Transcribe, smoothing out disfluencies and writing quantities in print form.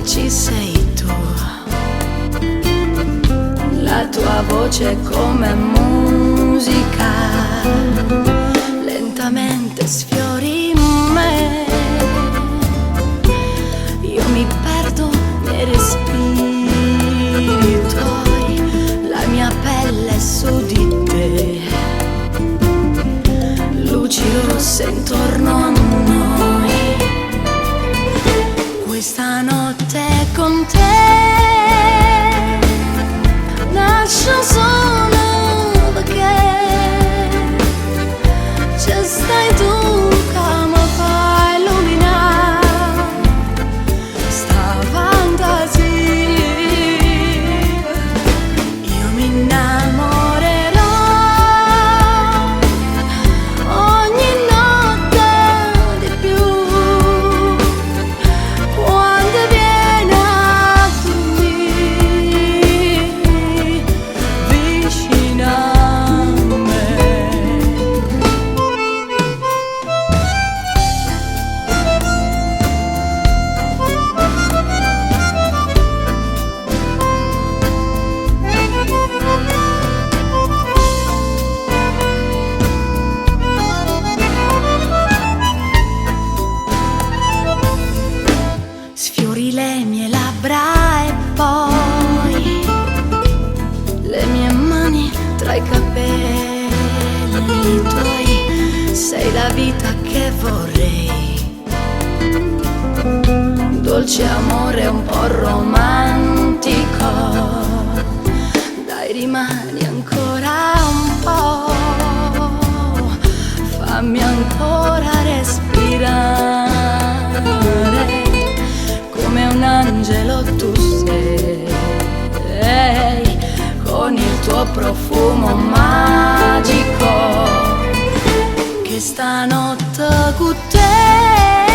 ci sei tu. La tua voce è come musica, lentamente sfiori me. Io mi perdo nei respiri tuoi, la mia pelle è su di te, luci rosse intorno a noi. Questa notte con te nasce solo perché ci stai tu che mi fai illuminare sta fantasia. Io mi innamorerò ogni notte di più quando vieni a dormire vicino a me. Sfiori le mie labbra e poi le mie mani tra i capelli tuoi. Sei la vita che vorrei, dolce amore un po' romantico. Dai, rimani ancora un po', fammi ancora respirare. Come un angelo tu sei, con il tuo profumo magico, che stanotte con te